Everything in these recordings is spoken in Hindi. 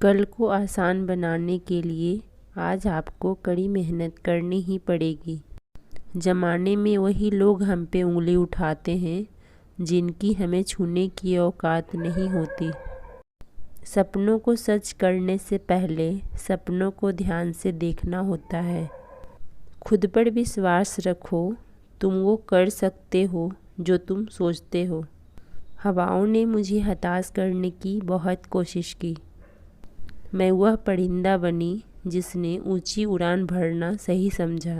कल को आसान बनाने के लिए आज आपको कड़ी मेहनत करनी ही पड़ेगी। ज़माने में वही लोग हम पे उंगली उठाते हैं जिनकी हमें छूने की औकात नहीं होती। सपनों को सच करने से पहले सपनों को ध्यान से देखना होता है। खुद पर विश्वास रखो, तुम वो कर सकते हो जो तुम सोचते हो। हवाओं ने मुझे हताश करने की बहुत कोशिश की। मैं वह परिंदा बनी जिसने ऊंची उड़ान भरना सही समझा।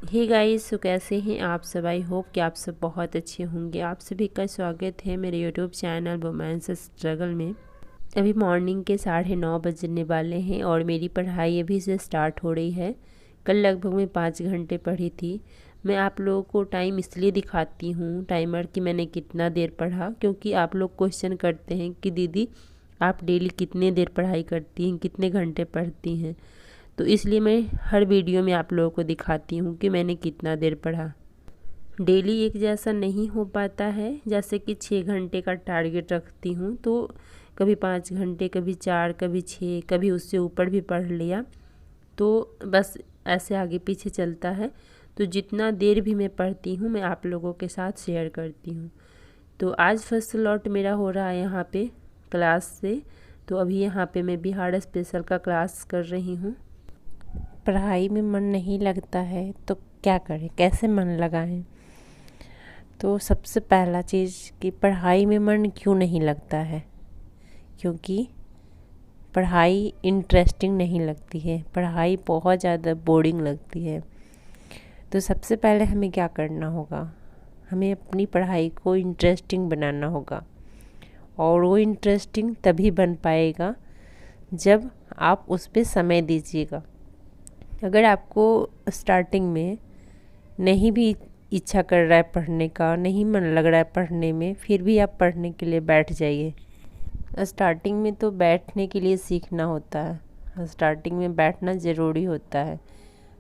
हे गाइस, तो कैसे हैं आप सब? आई होप कि आप सब बहुत अच्छे होंगे। आप सभी का स्वागत है मेरे यूट्यूब चैनल वुमेन्स स्ट्रगल में। अभी मॉर्निंग के 9:30 बजने वाले हैं और मेरी पढ़ाई अभी से स्टार्ट हो रही है। कल लगभग मैं 5 घंटे पढ़ी थी। मैं आप लोगों को टाइम इसलिए दिखाती हूँ टाइमर कि मैंने कितना देर पढ़ा, क्योंकि आप लोग क्वेश्चन करते हैं कि दीदी आप डेली कितने देर पढ़ाई करती हैं, कितने घंटे पढ़ती हैं। तो इसलिए मैं हर वीडियो में आप लोगों को दिखाती हूँ कि मैंने कितना देर पढ़ा। डेली एक जैसा नहीं हो पाता है, जैसे कि 6 घंटे का टारगेट रखती हूँ तो कभी 5 घंटे, कभी 4, कभी 6, कभी उससे ऊपर भी पढ़ लिया, तो बस ऐसे आगे पीछे चलता है। तो जितना देर भी मैं पढ़ती हूँ मैं आप लोगों के साथ शेयर करती हूँ। तो आज फर्स्ट लॉट मेरा हो रहा है यहाँ पे क्लास से। तो अभी यहाँ पे मैं बिहार स्पेशल का क्लास कर रही हूँ। पढ़ाई में मन नहीं लगता है तो क्या करें, कैसे मन लगाएं? तो सबसे पहला चीज़ कि पढ़ाई में मन क्यों नहीं लगता है, क्योंकि पढ़ाई इंटरेस्टिंग नहीं लगती है, पढ़ाई बहुत ज़्यादा बोरिंग लगती है। तो सबसे पहले हमें क्या करना होगा, हमें अपनी पढ़ाई को इंटरेस्टिंग बनाना होगा। और वो इंटरेस्टिंग तभी बन पाएगा जब आप उस पर समय दीजिएगा। अगर आपको स्टार्टिंग में नहीं भी इच्छा कर रहा है पढ़ने का, नहीं मन लग रहा है पढ़ने में, फिर भी आप पढ़ने के लिए बैठ जाइए। स्टार्टिंग में तो बैठने के लिए सीखना होता है, स्टार्टिंग में बैठना ज़रूरी होता है,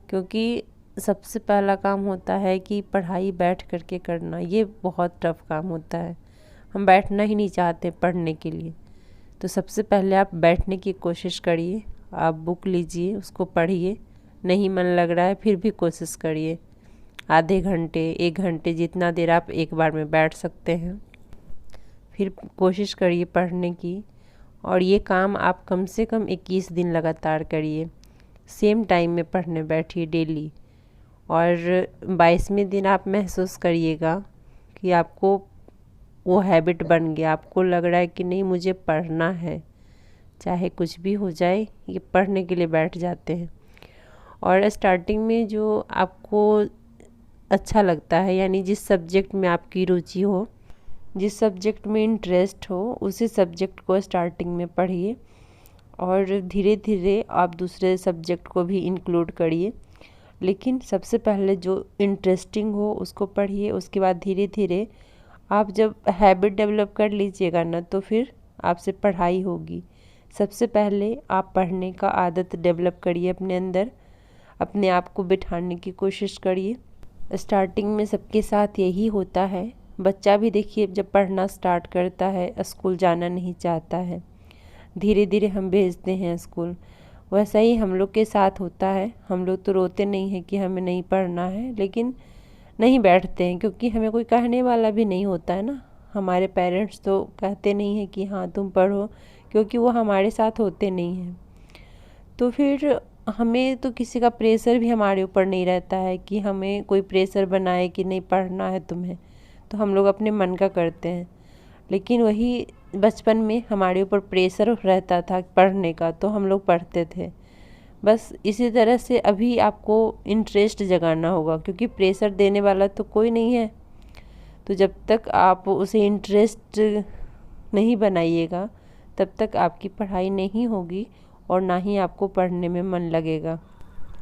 क्योंकि सबसे पहला काम होता है कि पढ़ाई बैठ करके करना। ये बहुत टफ काम होता है, हम बैठना ही नहीं चाहते पढ़ने के लिए। तो सबसे पहले आप बैठने की कोशिश करिए, आप बुक लीजिए, उसको पढ़िए। नहीं मन लग रहा है फिर भी कोशिश करिए, आधे घंटे, 1 घंटे, जितना देर आप एक बार में बैठ सकते हैं, फिर कोशिश करिए पढ़ने की। और ये काम आप कम से कम 21 दिन लगातार करिए। सेम टाइम में पढ़ने बैठिए डेली। और 22वें दिन आप महसूस करिएगा कि आपको वो हैबिट बन गया, आपको लग रहा है कि नहीं मुझे पढ़ना है, चाहे कुछ भी हो जाए, ये पढ़ने के लिए बैठ जाते हैं। और स्टार्टिंग में जो आपको अच्छा लगता है, यानी जिस सब्जेक्ट में आपकी रुचि हो, जिस सब्जेक्ट में इंटरेस्ट हो, उसी सब्जेक्ट को स्टार्टिंग में पढ़िए और धीरे धीरे आप दूसरे सब्जेक्ट को भी इंक्लूड करिए। लेकिन सबसे पहले जो इंटरेस्टिंग हो उसको पढ़िए, उसके बाद धीरे धीरे आप जब हैबिट डेवलप कर लीजिएगा ना, तो फिर आपसे पढ़ाई होगी। सबसे पहले आप पढ़ने का आदत डेवलप करिए अपने अंदर, अपने आप को बिठाने की कोशिश करिए। स्टार्टिंग में सबके साथ यही होता है। बच्चा भी देखिए जब पढ़ना स्टार्ट करता है, स्कूल जाना नहीं चाहता है, धीरे धीरे हम भेजते हैं स्कूल। वैसा ही हम लोग के साथ होता है। हम लोग तो रोते नहीं हैं कि हमें नहीं पढ़ना है, लेकिन नहीं बैठते हैं, क्योंकि हमें कोई कहने वाला भी नहीं होता है ना। हमारे पेरेंट्स तो कहते नहीं हैं कि हाँ तुम पढ़ो, क्योंकि वो हमारे साथ होते नहीं हैं। तो फिर हमें तो किसी का प्रेशर भी हमारे ऊपर नहीं रहता है कि हमें कोई प्रेशर बनाए कि नहीं पढ़ना है तुम्हें, तो हम लोग अपने मन का करते हैं। लेकिन वही बचपन में हमारे ऊपर प्रेशर रहता था पढ़ने का, तो हम लोग पढ़ते थे। बस इसी तरह से अभी आपको इंटरेस्ट जगाना होगा, क्योंकि प्रेशर देने वाला तो कोई नहीं है। तो जब तक आप उसे इंटरेस्ट नहीं बनाइएगा तब तक आपकी पढ़ाई नहीं होगी और ना ही आपको पढ़ने में मन लगेगा।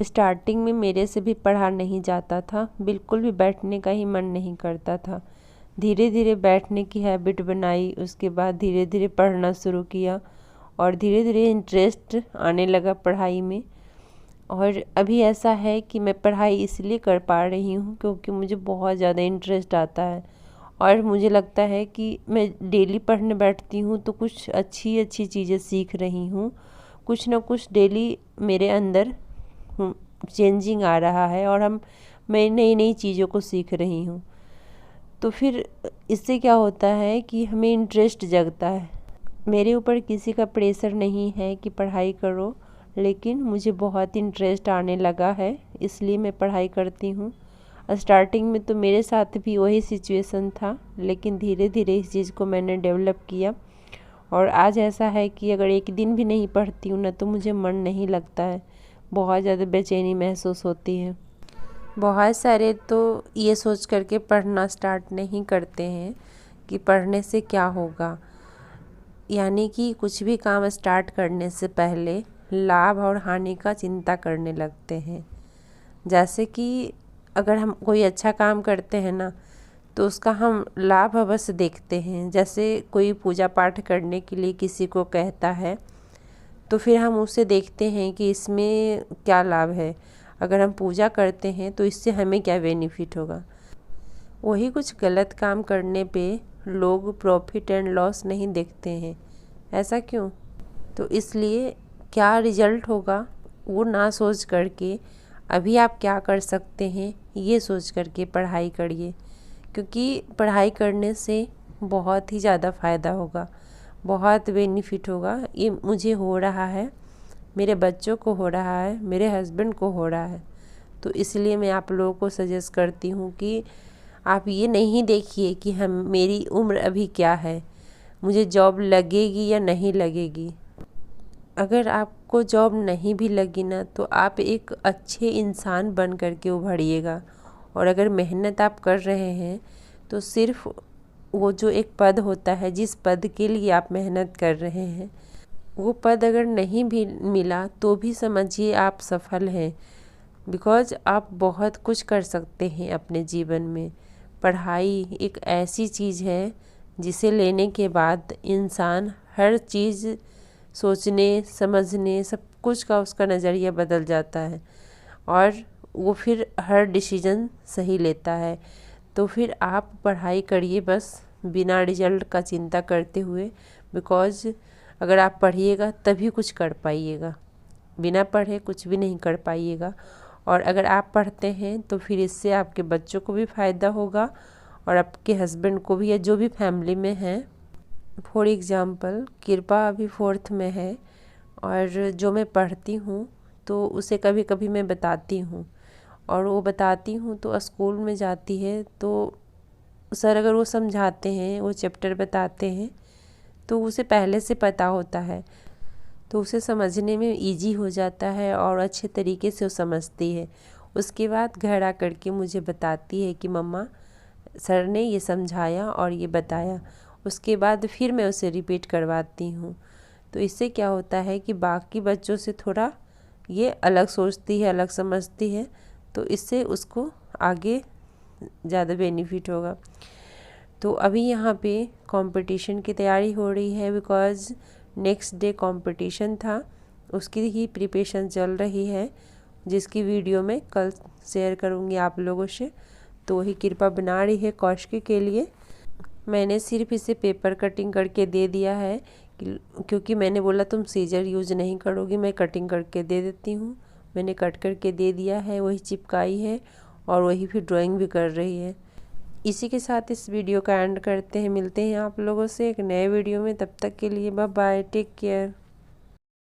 स्टार्टिंग में मेरे से भी पढ़ा नहीं जाता था, बिल्कुल भी बैठने का ही मन नहीं करता था। धीरे धीरे बैठने की हैबिट बनाई, उसके बाद धीरे धीरे पढ़ना शुरू किया और धीरे धीरे इंटरेस्ट आने लगा पढ़ाई में। और अभी ऐसा है कि मैं पढ़ाई इसलिए कर पा रही हूँ क्योंकि मुझे बहुत ज़्यादा इंटरेस्ट आता है और मुझे लगता है कि मैं डेली पढ़ने बैठती हूँ तो कुछ अच्छी अच्छी चीज़ें सीख रही हूँ, कुछ ना कुछ डेली मेरे अंदर चेंजिंग आ रहा है और मैं नई नई चीज़ों को सीख रही हूँ। तो फिर इससे क्या होता है कि हमें इंटरेस्ट जगता है। मेरे ऊपर किसी का प्रेशर नहीं है कि पढ़ाई करो, लेकिन मुझे बहुत इंटरेस्ट आने लगा है, इसलिए मैं पढ़ाई करती हूँ। स्टार्टिंग में तो मेरे साथ भी वही सिचुएशन था, लेकिन धीरे धीरे इस चीज़ को मैंने डेवलप किया और आज ऐसा है कि अगर एक दिन भी नहीं पढ़ती हूँ ना तो मुझे मन नहीं लगता है, बहुत ज़्यादा बेचैनी महसूस होती है। बहुत सारे तो ये सोच करके पढ़ना स्टार्ट नहीं करते हैं कि पढ़ने से क्या होगा, यानी कि कुछ भी काम स्टार्ट करने से पहले लाभ और हानि का चिंता करने लगते हैं। जैसे कि अगर हम कोई अच्छा काम करते हैं ना तो उसका हम लाभ अवश्य देखते हैं। जैसे कोई पूजा पाठ करने के लिए किसी को कहता है तो फिर हम उसे देखते हैं कि इसमें क्या लाभ है, अगर हम पूजा करते हैं तो इससे हमें क्या बेनिफिट होगा। वही कुछ गलत काम करने पे लोग प्रॉफिट एंड लॉस नहीं देखते हैं। ऐसा क्यों? तो इसलिए क्या रिजल्ट होगा वो ना सोच करके अभी आप क्या कर सकते हैं ये सोच करके पढ़ाई करिए, क्योंकि पढ़ाई करने से बहुत ही ज़्यादा फ़ायदा होगा, बहुत बेनिफिट होगा। ये मुझे हो रहा है, मेरे बच्चों को हो रहा है, मेरे हस्बैंड को हो रहा है। तो इसलिए मैं आप लोगों को सजेस्ट करती हूँ कि आप ये नहीं देखिए कि मेरी उम्र अभी क्या है, मुझे जॉब लगेगी या नहीं लगेगी। अगर आपको जॉब नहीं भी लगी ना तो आप एक अच्छे इंसान बन करके उभरिएगा। और अगर मेहनत आप कर रहे हैं तो सिर्फ वो जो एक पद होता है, जिस पद के लिए आप मेहनत कर रहे हैं, वो पद अगर नहीं भी मिला तो भी समझिए आप सफल हैं, बिकॉज़ आप बहुत कुछ कर सकते हैं अपने जीवन में। पढ़ाई एक ऐसी चीज़ है जिसे लेने के बाद इंसान हर चीज़ सोचने समझने सब कुछ का उसका नज़रिया बदल जाता है और वो फिर हर डिसीजन सही लेता है। तो फिर आप पढ़ाई करिए बस बिना रिजल्ट का चिंता करते हुए, बिकॉज़ अगर आप पढ़िएगा तभी कुछ कर पाइएगा, बिना पढ़े कुछ भी नहीं कर पाइएगा। और अगर आप पढ़ते हैं तो फिर इससे आपके बच्चों को भी फ़ायदा होगा और आपके हस्बैंड को भी, या जो भी फैमिली में है। फॉर एग्ज़ाम्पल कृपा अभी 4th में है और जो मैं पढ़ती हूँ तो उसे कभी कभी मैं बताती हूँ, और वो बताती हूँ तो स्कूल में जाती है तो सर अगर वो समझाते हैं, वो चैप्टर बताते हैं तो उसे पहले से पता होता है, तो उसे समझने में इजी हो जाता है और अच्छे तरीके से वो समझती है। उसके बाद घर आ करके मुझे बताती है कि मम्मा सर ने ये समझाया और ये बताया। उसके बाद फिर मैं उसे रिपीट करवाती हूँ। तो इससे क्या होता है कि बाकी बच्चों से थोड़ा ये अलग सोचती है, अलग समझती है, तो इससे उसको आगे ज़्यादा बेनिफिट होगा। तो अभी यहाँ पे कंपटीशन की तैयारी हो रही है, बिकॉज़ नेक्स्ट डे कंपटीशन था, उसकी ही प्रिपरेशन चल रही है, जिसकी वीडियो मैं कल शेयर करूँगी आप लोगों से। तो वही कृपा बना रही है कौशिकी के लिए। मैंने सिर्फ इसे पेपर कटिंग करके दे दिया है क्योंकि मैंने बोला तुम सीजर यूज़ नहीं करोगी, मैं कटिंग करके दे देती हूँ। मैंने कट करके दे दिया है, वही चिपकाई है और वही फिर ड्राइंग भी कर रही है। इसी के साथ इस वीडियो का एंड करते हैं, मिलते हैं आप लोगों से एक नए वीडियो में। तब तक के लिए बाय बाय, टेक केयर।